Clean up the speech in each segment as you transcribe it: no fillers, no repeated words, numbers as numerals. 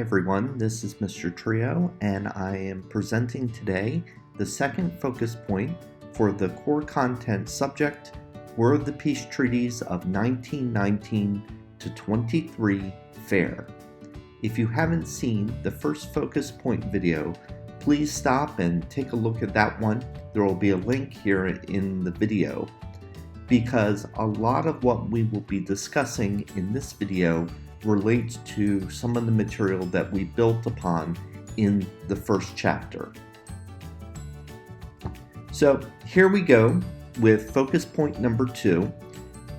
everyone, this is Mr. Trio, and I am presenting today the second focus point for the core content subject, Were the Peace Treaties of 1919 to 23 fair? If you haven't seen the first focus point video, please stop and take a look at that one. There will be a link here in the video, because a lot of what we will be discussing in this video relates to some of the material that we built upon in the first chapter. So here we go with focus point number 2,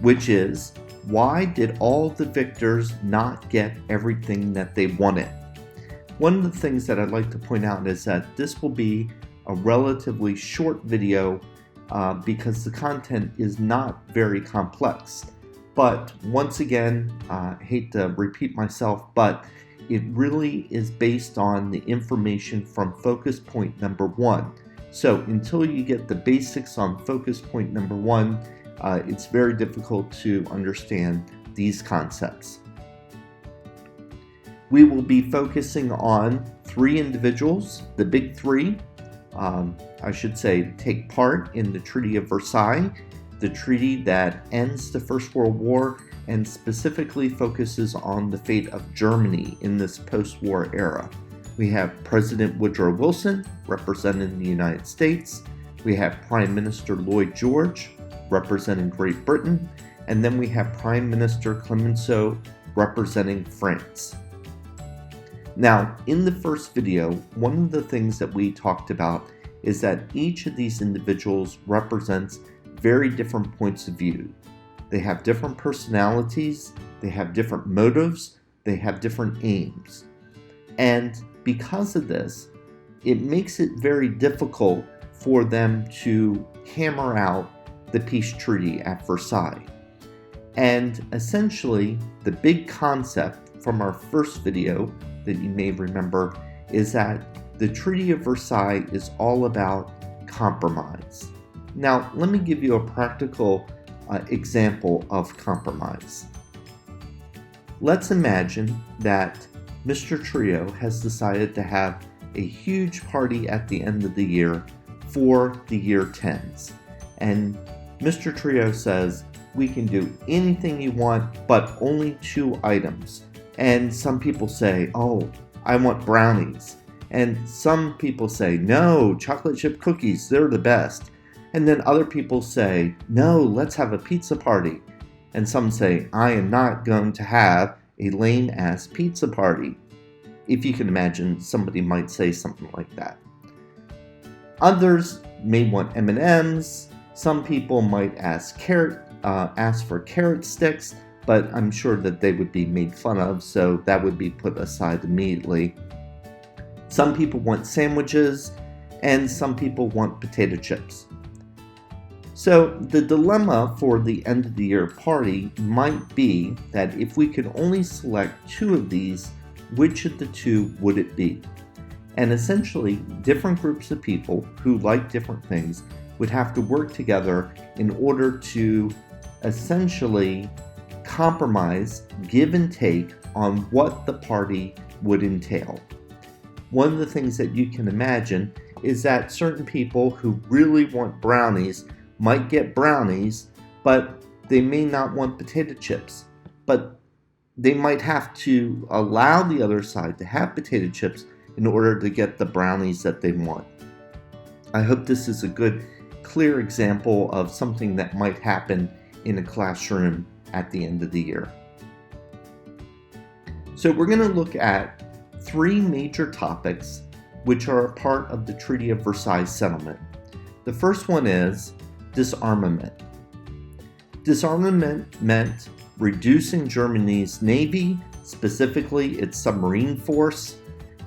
which is, why did all the victors not get everything that they wanted? One of the things that I'd like to point out is that this will be a relatively short video because the content is not very complex. But once again, I hate to repeat myself, but it really is based on the information from focus point number 1. So until you get the basics on focus point number 1, it's very difficult to understand these concepts. We will be focusing on 3 individuals, the big 3, I should say, take part in the Treaty of Versailles, the treaty that ends the First World War and specifically focuses on the fate of Germany in this post-war era. We have President Woodrow Wilson representing the United States. We have Prime Minister Lloyd George representing Great Britain. And then we have Prime Minister Clemenceau representing France. Now, in the first video, one of the things that we talked about is that each of these individuals represents very different points of view. They have different personalities, they have different motives, they have different aims. And because of this, it makes it very difficult for them to hammer out the peace treaty at Versailles. And essentially, the big concept from our first video that you may remember is that the Treaty of Versailles is all about compromise. Now, let me give you a practical example of compromise. Let's imagine that Mr. Trio has decided to have a huge party at the end of the year for the year 10s. And Mr. Trio says, we can do anything you want, but only 2 items. And some people say, oh, I want brownies. And some people say, no, chocolate chip cookies, they're the best. And then other people say, no, let's have a pizza party. And some say, I am not going to have a lame-ass pizza party. If you can imagine, somebody might say something like that. Others may want M&Ms. Some people might ask for carrot sticks, but I'm sure that they would be made fun of, so that would be put aside immediately. Some people want sandwiches, and some people want potato chips. So the dilemma for the end of the year party might be that if we could only select 2 of these, which of the 2 would it be? And essentially, different groups of people who like different things would have to work together in order to essentially compromise, give and take on what the party would entail. One of the things that you can imagine is that certain people who really want brownies might get brownies, but they may not want potato chips. But they might have to allow the other side to have potato chips in order to get the brownies that they want. I hope this is a good, clear example of something that might happen in a classroom at the end of the year. So we're going to look at 3 major topics which are a part of the Treaty of Versailles settlement. The first one is disarmament. Disarmament meant reducing Germany's navy, specifically its submarine force,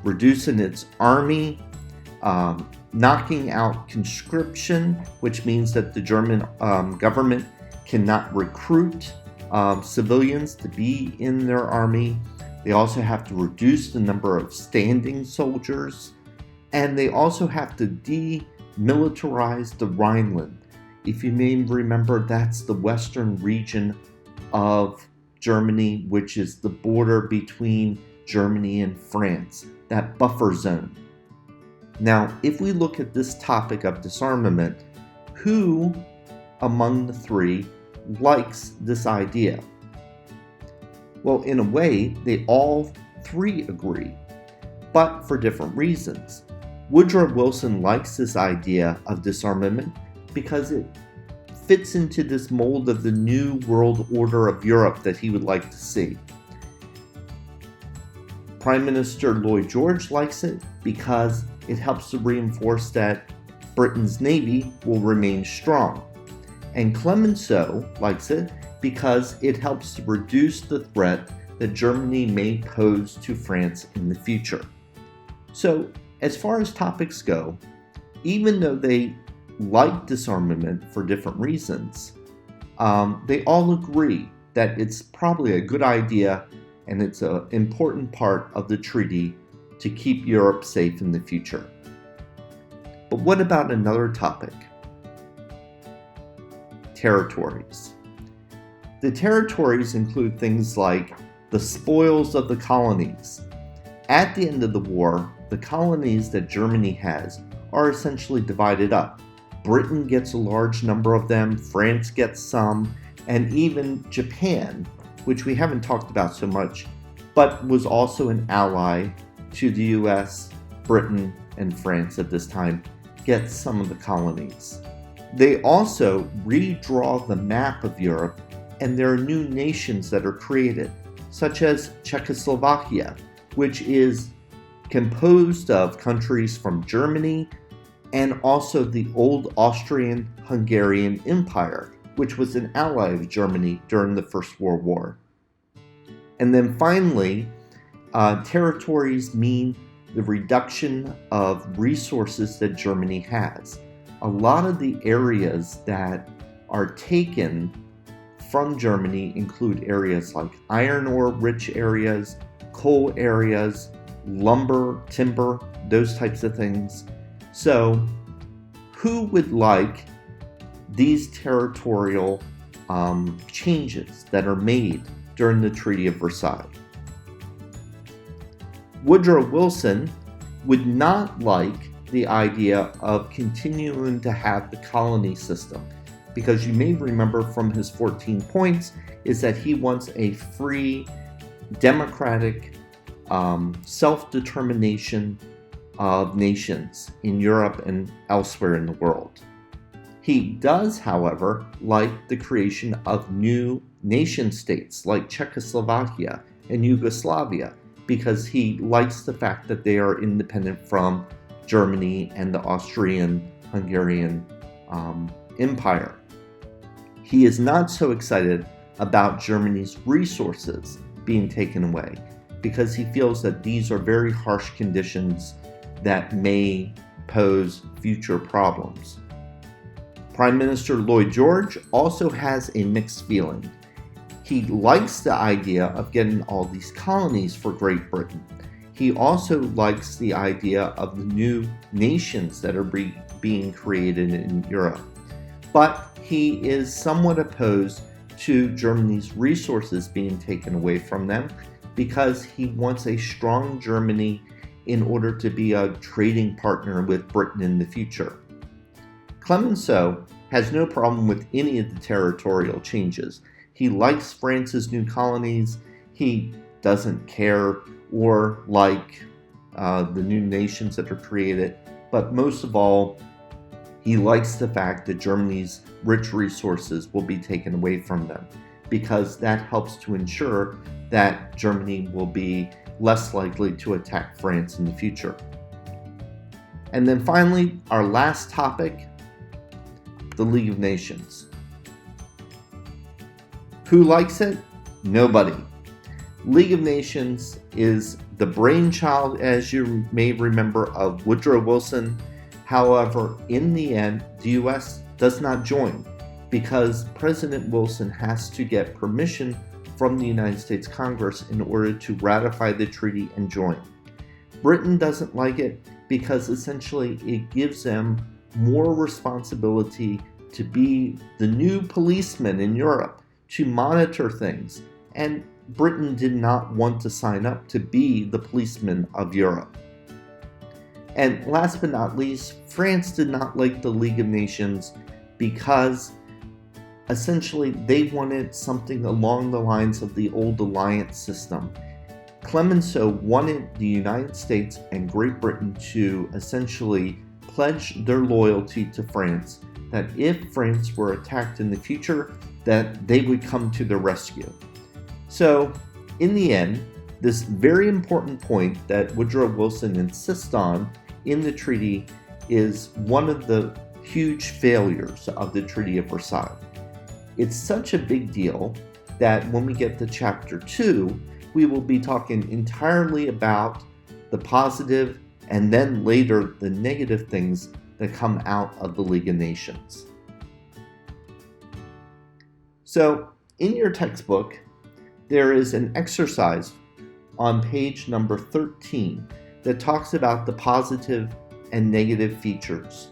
reducing its army, knocking out conscription, which means that the German government cannot recruit civilians to be in their army. They also have to reduce the number of standing soldiers, and they also have to demilitarize the Rhineland. If you may remember, that's the western region of Germany, which is the border between Germany and France, that buffer zone. Now, if we look at this topic of disarmament, who among the three likes this idea? Well, in a way, they all three agree, but for different reasons. Woodrow Wilson likes this idea of disarmament because it fits into this mold of the new world order of Europe that he would like to see. Prime Minister Lloyd George likes it because it helps to reinforce that Britain's navy will remain strong. And Clemenceau likes it because it helps to reduce the threat that Germany may pose to France in the future. So, as far as topics go, even though they like disarmament for different reasons, they all agree that it's probably a good idea and it's an important part of the treaty to keep Europe safe in the future. But what about another topic? Territories. The territories include things like the spoils of the colonies. At the end of the war, the colonies that Germany has are essentially divided up. Britain gets a large number of them, France gets some, and even Japan, which we haven't talked about so much, but was also an ally to the US, Britain, and France at this time, gets some of the colonies. They also redraw the map of Europe, and there are new nations that are created, such as Czechoslovakia, which is composed of countries from Germany and also the old Austrian-Hungarian Empire, which was an ally of Germany during the First World War. And then finally, territories mean the reduction of resources that Germany has. A lot of the areas that are taken from Germany include areas like iron ore rich areas, coal areas, lumber, timber, those types of things. So, who would like these territorial changes that are made during the Treaty of Versailles? Woodrow Wilson would not like the idea of continuing to have the colony system, because you may remember from his 14 points is that he wants a free, democratic self-determination of nations in Europe and elsewhere in the world. He does, however, like the creation of new nation states like Czechoslovakia and Yugoslavia, because he likes the fact that they are independent from Germany and the Austrian-Hungarian Empire. He is not so excited about Germany's resources being taken away, because he feels that these are very harsh conditions that may pose future problems. Prime Minister Lloyd George also has a mixed feeling. He likes the idea of getting all these colonies for Great Britain. He also likes the idea of the new nations that are being created in Europe. But he is somewhat opposed to Germany's resources being taken away from them, because he wants a strong Germany in order to be a trading partner with Britain in the future. Clemenceau has no problem with any of the territorial changes. He likes France's new colonies. He doesn't care or like the new nations that are created, but most of all, he likes the fact that Germany's rich resources will be taken away from them, because that helps to ensure that Germany will be less likely to attack France in the future. And then finally, our last topic, the League of Nations. Who likes it? Nobody. League of Nations is the brainchild, as you may remember, of Woodrow Wilson. However, in the end, the US does not join, because President Wilson has to get permission from the United States Congress in order to ratify the treaty and join. Britain doesn't like it because essentially it gives them more responsibility to be the new policeman in Europe, to monitor things. And Britain did not want to sign up to be the policeman of Europe. And last but not least, France did not like the League of Nations because essentially they wanted something along the lines of the old alliance system. Clemenceau wanted the United States and Great Britain to essentially pledge their loyalty to France, that if France were attacked in the future, that they would come to their rescue. So, in the end, this very important point that Woodrow Wilson insists on in the treaty is one of the huge failures of the Treaty of Versailles. It's such a big deal that when we get to Chapter 2, we will be talking entirely about the positive and then later the negative things that come out of the League of Nations. So, in your textbook, there is an exercise on page number 13 that talks about the positive and negative features.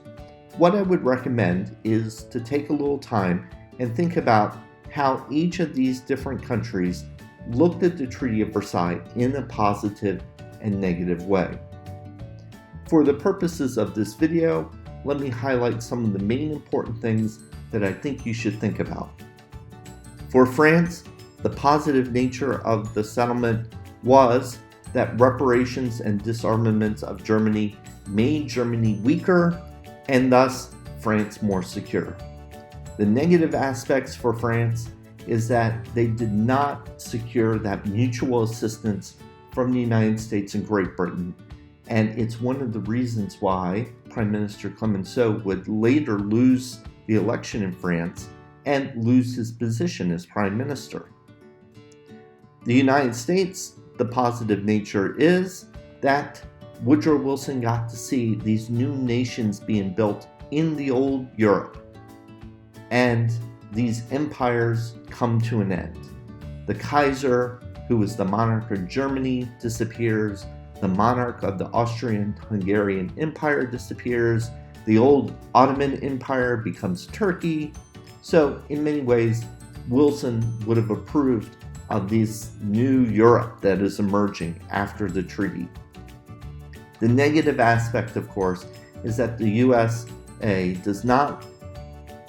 What I would recommend is to take a little time and think about how each of these different countries looked at the Treaty of Versailles in a positive and negative way. For the purposes of this video, let me highlight some of the main important things that I think you should think about. For France, the positive nature of the settlement was that reparations and disarmament of Germany made Germany weaker and thus France more secure. The negative aspects for France is that they did not secure that mutual assistance from the United States and Great Britain, and it's one of the reasons why Prime Minister Clemenceau would later lose the election in France and lose his position as Prime Minister. The United States, the positive nature is that Woodrow Wilson got to see these new nations being built in the old Europe, and these empires come to an end. The Kaiser, who was the monarch of Germany, disappears. The monarch of the Austrian-Hungarian Empire disappears. The old Ottoman Empire becomes Turkey. So, in many ways, Wilson would have approved of this new Europe that is emerging after the treaty. The negative aspect, of course, is that the USA does not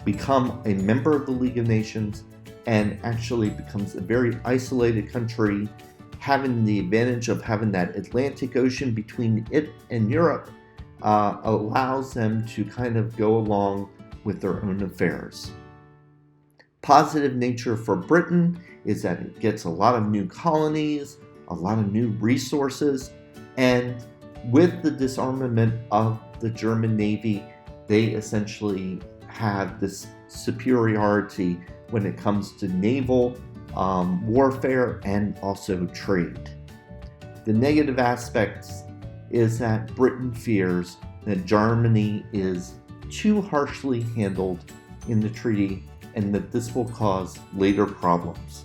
become a member of the League of Nations and actually becomes a very isolated country, having the advantage of having that Atlantic Ocean between it and Europe allows them to kind of go along with their own affairs. Positive nature for Britain is that it gets a lot of new colonies, a lot of new resources, and with the disarmament of the German Navy, they essentially have this superiority when it comes to naval warfare and also trade. The negative aspects is that Britain fears that Germany is too harshly handled in the treaty and that this will cause later problems.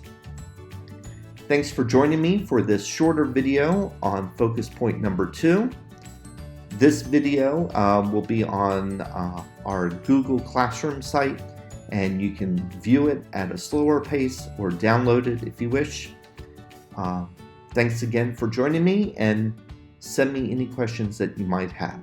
Thanks for joining me for this shorter video on focus point number 2. This video will be on our Google Classroom site, and you can view it at a slower pace or download it if you wish. Thanks again for joining me, and send me any questions that you might have.